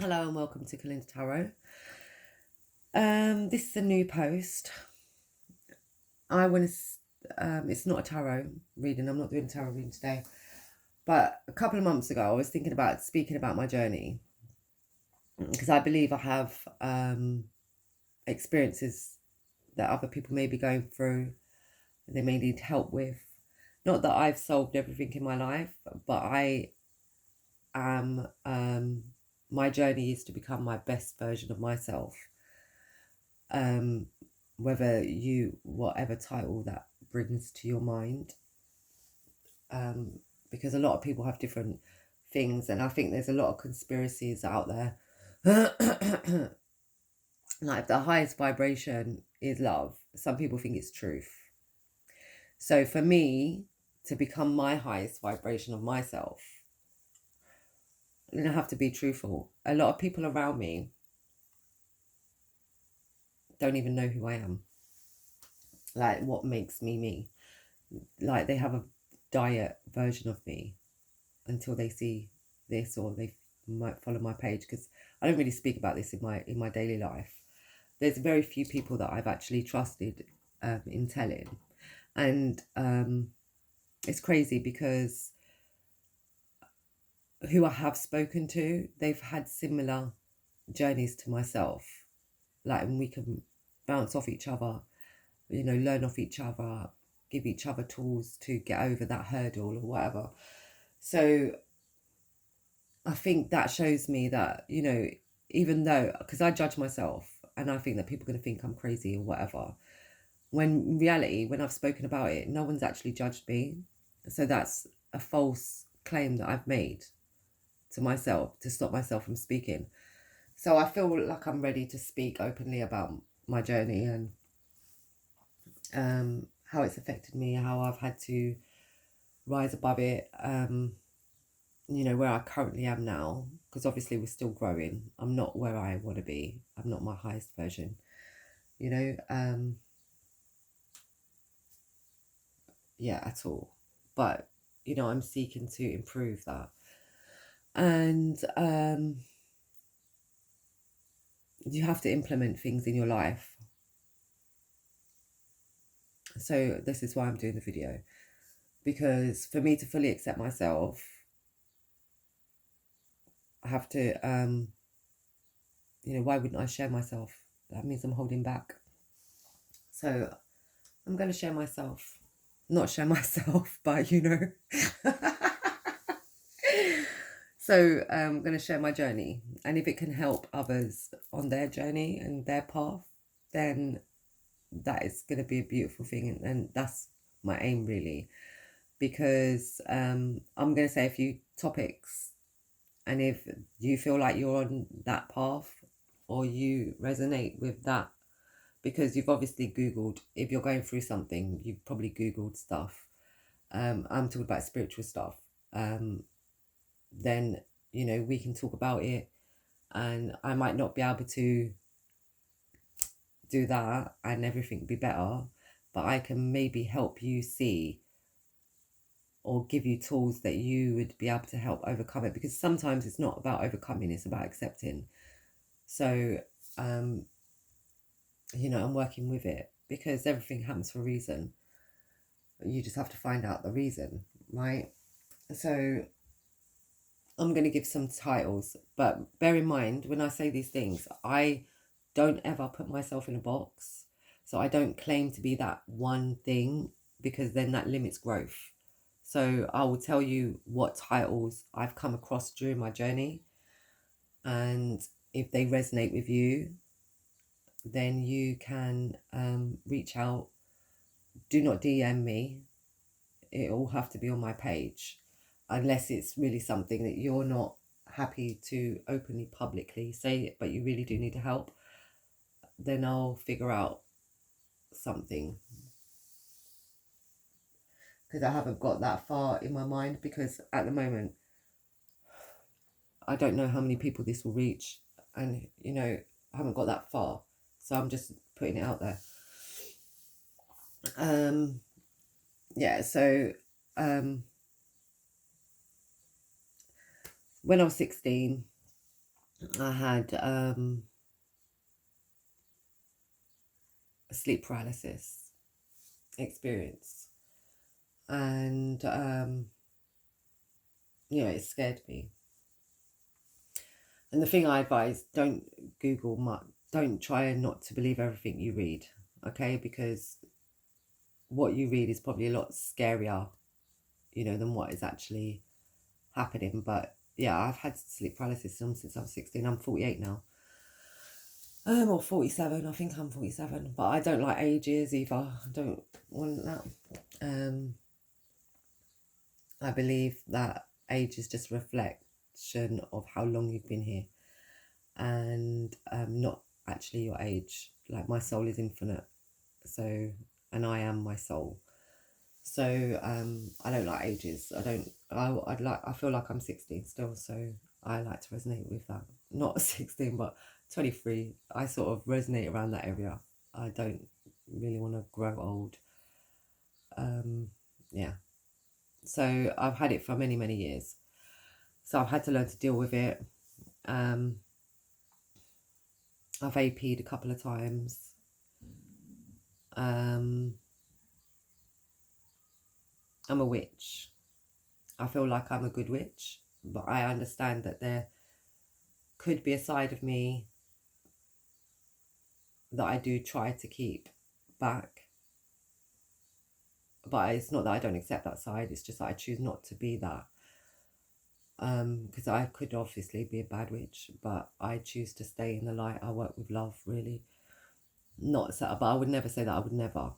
Hello and welcome to Kalinda Tarot. This is a new post. I want to. It's not a tarot reading. I'm not doing a tarot reading today. But a couple of months ago, I was thinking about speaking about my journey because I believe I have experiences that other people may be going through. They may need help with. Not that I've solved everything in my life, but I am. My journey is to become my best version of myself. Whatever title that brings to your mind, because a lot of people have different things, and I think there's a lot of conspiracies out there. Like, the highest vibration is love. Some people think it's truth. So for me to become my highest vibration of myself, I have to be truthful. A lot of people around me don't even know who I am, like what makes me me. Like, they have a diet version of me until they see this, or they might follow my page, because I don't really speak about this in my daily life. There's very few people that I've actually trusted in telling, and it's crazy because who I have spoken to, they've had similar journeys to myself, like, and we can bounce off each other, learn off each other, give each other tools to get over that hurdle or whatever. So I think that shows me that, even though, because I judge myself and I think that people are going to think I'm crazy or whatever, when in reality, when I've spoken about it, no one's actually judged me. So that's a false claim that I've made to myself to stop myself from speaking. So I feel like I'm ready to speak openly about my journey and how it's affected me, how I've had to rise above it, where I currently am now, because obviously we're still growing. I'm not where I want to be. I'm not my highest version, at all. But, I'm seeking to improve that. And you have to implement things in your life. So this is why I'm doing the video, because for me to fully accept myself, I have to, why wouldn't I share myself? That means I'm holding back. So I'm going to share myself. Not share myself, but So I'm going to share my journey. And if it can help others on their journey and their path, then that is going to be a beautiful thing. And that's my aim, really. Because I'm going to say a few topics. And if you feel like you're on that path, or you resonate with that, because you've obviously Googled, if you're going through something, you've probably Googled stuff. I'm talking about spiritual stuff. Then, we can talk about it. And I might not be able to do that and everything be better, but I can maybe help you see, or give you tools that you would be able to help overcome it, because sometimes it's not about overcoming, it's about accepting. So I'm working with it, because everything happens for a reason. You just have to find out the reason, right? So I'm going to give some titles, but bear in mind, when I say these things, I don't ever put myself in a box. So I don't claim to be that one thing, because then that limits growth. So I will tell you what titles I've come across during my journey, and if they resonate with you, then you can reach out. Do not DM me. It will have to be on my page, unless it's really something that you're not happy to openly publicly say it, but you really do need help. Then I'll figure out something, because I haven't got that far in my mind, because at the moment I don't know how many people this will reach, and I haven't got that far, so I'm just putting it out there. So when I was 16, I had a sleep paralysis experience, and it scared me. And the thing I advise, don't Google much, don't try not to believe everything you read, okay? Because what you read is probably a lot scarier, than what is actually happening. But yeah, I've had sleep paralysis since I was 16. I'm 48 now. Or 47, I think I'm 47. But I don't like ages either. I don't want that. I believe that age is just a reflection of how long you've been here, and not actually your age. Like, my soul is infinite, so, and I am my soul. So I don't like ages. I feel like I'm 16 still, so I like to resonate with that. Not 16, but 23. I sort of resonate around that area. I don't really want to grow old. Yeah. So I've had it for many, many years. So I've had to learn to deal with it. I've AP'd a couple of times. I'm a witch. I feel like I'm a good witch, but I understand that there could be a side of me that I do try to keep back. But it's not that I don't accept that side, it's just that I choose not to be that. Because I could obviously be a bad witch, but I choose to stay in the light. I work with love, really. Not so, but I would never say that I would never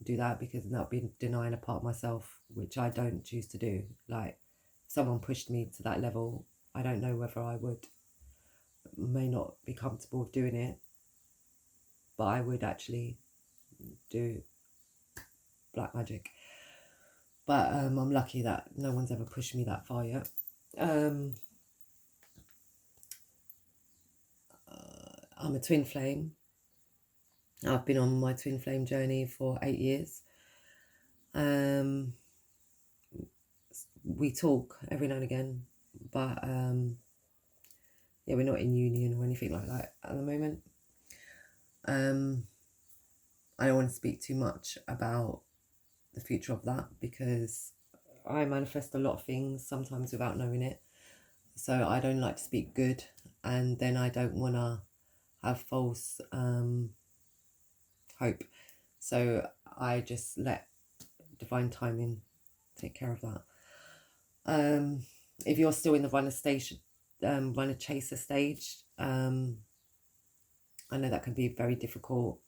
do that, because that would be denying a part of myself, which I don't choose to do. Like, if someone pushed me to that level, I don't know whether I would. May not be comfortable with doing it, but I would actually do black magic. But I'm lucky that no one's ever pushed me that far yet. I'm a twin flame. I've been on my twin flame journey for 8 years. We talk every now and again, but yeah, we're not in union or anything like that at the moment. I don't want to speak too much about the future of that, because I manifest a lot of things sometimes without knowing it. So I don't like to speak good, and then I don't want to have false hope. So I just let divine timing take care of that. If you're still in the runner chaser stage, I know that can be very difficult.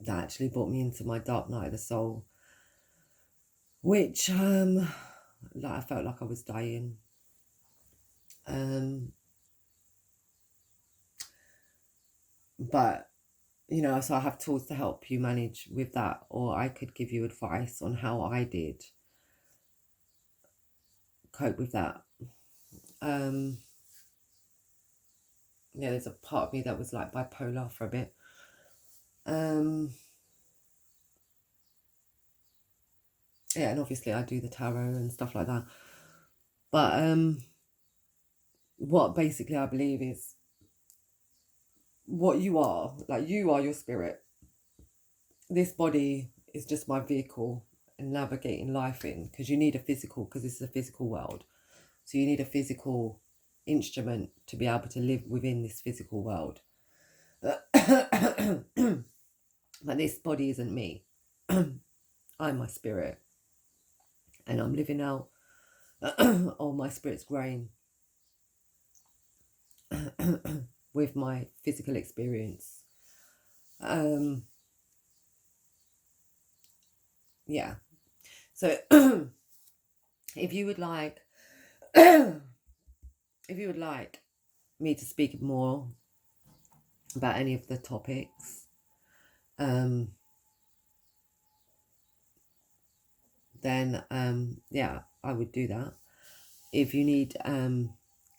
That actually brought me into my dark night of the soul, which like, I felt like I was dying. But so I have tools to help you manage with that, or I could give you advice on how I did cope with that. Yeah, there's a part of me that was like bipolar for a bit. Yeah, and obviously I do the tarot and stuff like that. But what basically I believe is what you are, like, you are your spirit. This body is just my vehicle and navigating life in, because you need a physical, because this is a physical world. So you need a physical instrument to be able to live within this physical world. But this body isn't me. I'm my spirit. And I'm living out all my spirit's grain with my physical experience. Yeah. So if you would like me to speak more about any of the topics, then yeah, I would do that. If you need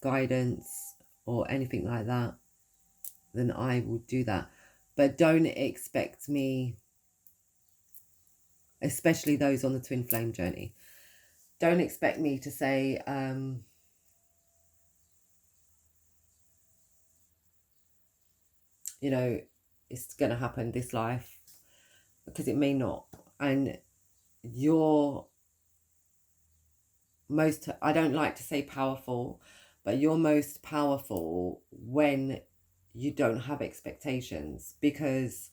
guidance or anything like that, then I will do that. But don't expect me, especially those on the twin flame journey, don't expect me to say you know, it's going to happen this life, because it may not. And you're most, I don't like to say powerful, but you're most powerful when you don't have expectations, because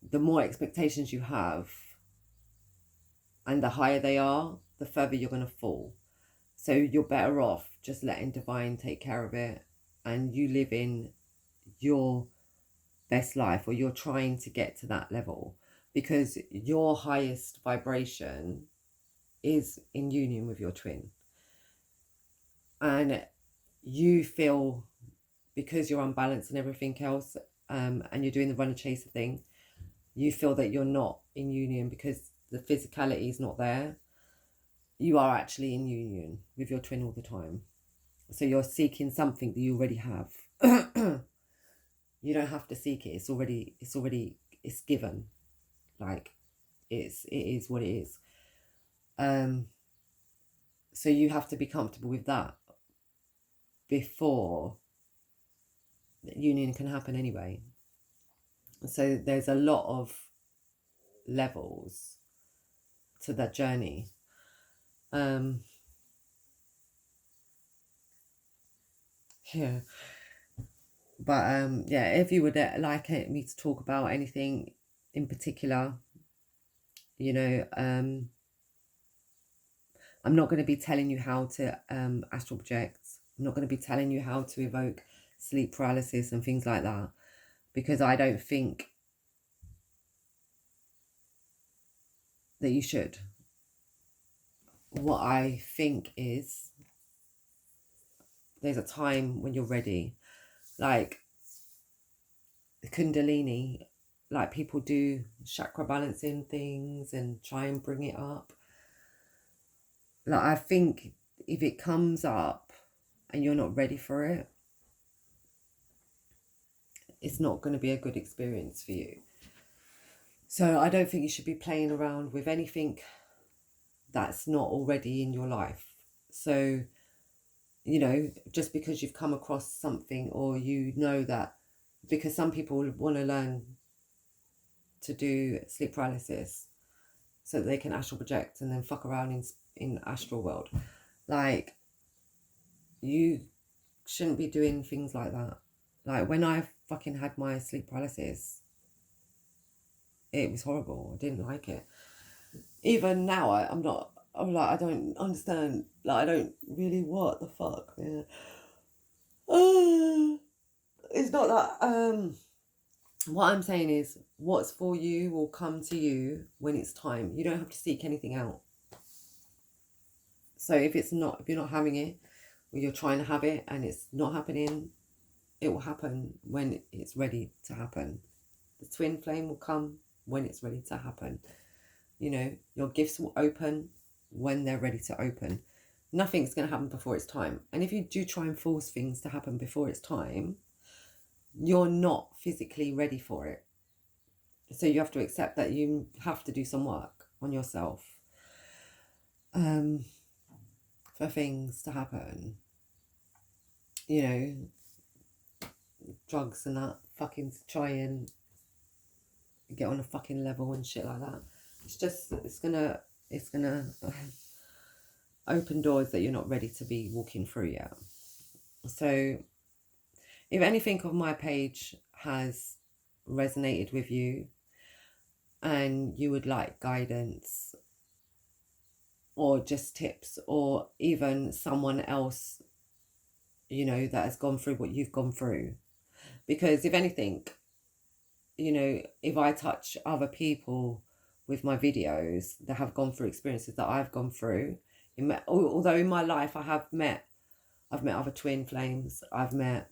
the more expectations you have and the higher they are, the further you're going to fall. So you're better off just letting divine take care of it, and you live in your best life, or you're trying to get to that level, because your highest vibration is in union with your twin. And you feel, because you're unbalanced and everything else, and you're doing the runner chaser thing, you feel that you're not in union because the physicality is not there. You are actually in union with your twin all the time. So you're seeking something that you already have. You don't have to seek it. It's given. Like, it is what it is. So you have to be comfortable with that before union can happen anyway. So there's a lot of levels to that journey. Yeah. But yeah, if you would like me to talk about anything in particular, you know, I'm not going to be telling you how to astral project. I'm not going to be telling you how to evoke sleep paralysis and things like that, because I don't think that you should. What I think is, there's a time when you're ready. Like Kundalini, like people do chakra balancing things and try and bring it up. Like, I think if it comes up and you're not ready for it, it's not going to be a good experience for you. So I don't think you should be playing around with anything that's not already in your life. So, you know, just because you've come across something, or you know that, because some people want to learn to do sleep paralysis so that they can astral project and then fuck around in astral world. Like, you shouldn't be doing things like that. Like, when I fucking had my sleep paralysis, it was horrible. I didn't like it. Even now, I'm like, I don't understand. Like, I don't really, what the fuck, man. It's not that, what I'm saying is, what's for you will come to you when it's time. You don't have to seek anything out. So if you're not having it, or you're trying to have it and it's not happening, it will happen when it's ready to happen. The twin flame will come when it's ready to happen. You know, your gifts will open when they're ready to open. Nothing's going to happen before it's time. And if you do try and force things to happen before it's time, you're not physically ready for it. So you have to accept that you have to do some work on yourself for things to happen. You know, drugs and that, fucking to try and get on a fucking level and shit like that. It's gonna open doors that you're not ready to be walking through yet. So if anything of my page has resonated with you and you would like guidance or just tips, or even someone else, you know, that has gone through what you've gone through, because if anything, you know, if I touch other people with my videos that have gone through experiences that I've gone through, although in my life I've met other twin flames, I've met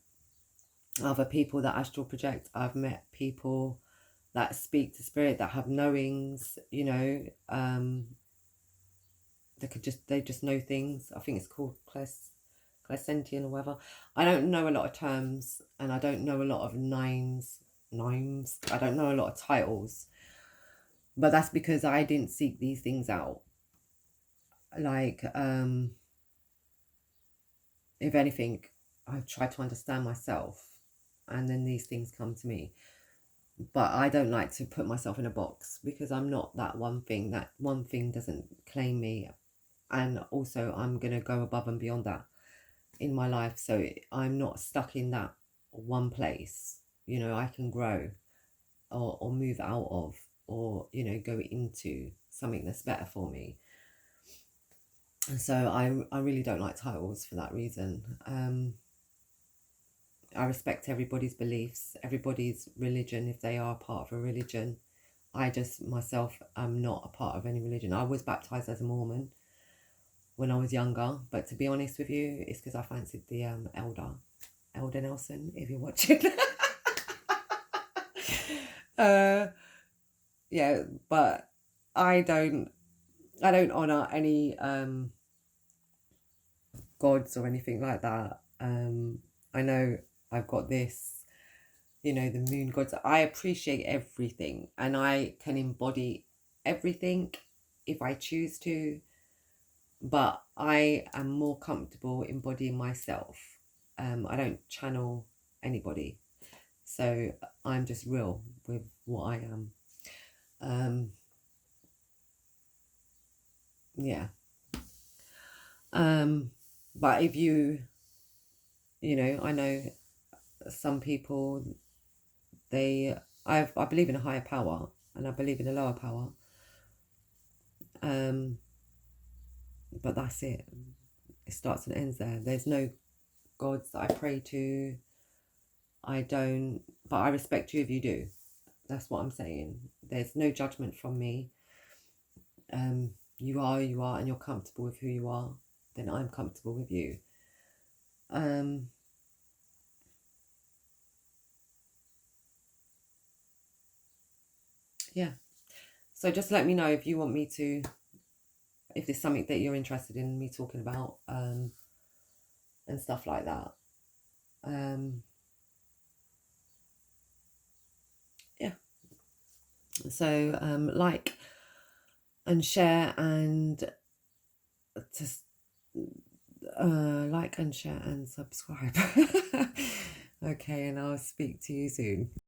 other people that astral project, I've met people that speak to spirit, that have knowings, you know, they just know things. I think it's called clairsentient or whatever. I don't know a lot of terms, and I don't know a lot of names. I don't know a lot of titles, but that's because I didn't seek these things out. Like, if anything, I've tried to understand myself and then these things come to me. But I don't like to put myself in a box, because I'm not that one thing. That one thing doesn't claim me. And also I'm going to go above and beyond that in my life. So I'm not stuck in that one place. You know, I can grow or move out of, or, you know, go into something that's better for me. And so I really don't like titles for that reason. I respect everybody's beliefs, everybody's religion, if they are part of a religion. I just myself am not a part of any religion. I was baptized as a Mormon when I was younger, but to be honest with you, it's because I fancied the Elder Nelson, if you're watching. Yeah, but I don't honor any gods or anything like that. I know I've got this, you know, the moon gods. I appreciate everything, and I can embody everything if I choose to, but I am more comfortable embodying myself. I don't channel anybody, so I'm just real with what I am. Yeah. But if you know, I know some people, I believe in a higher power, and I believe in a lower power. But that's it. It starts and ends there. There's no gods that I pray to. I don't, but I respect you if you do. That's what I'm saying. There's no judgment from me. You are, and you're comfortable with who you are, then I'm comfortable with you. Yeah. So just let me know if you want me to, if there's something that you're interested in me talking about, and stuff like that. Yeah. So like and share, and just like and share and subscribe. Okay, and I'll speak to you soon.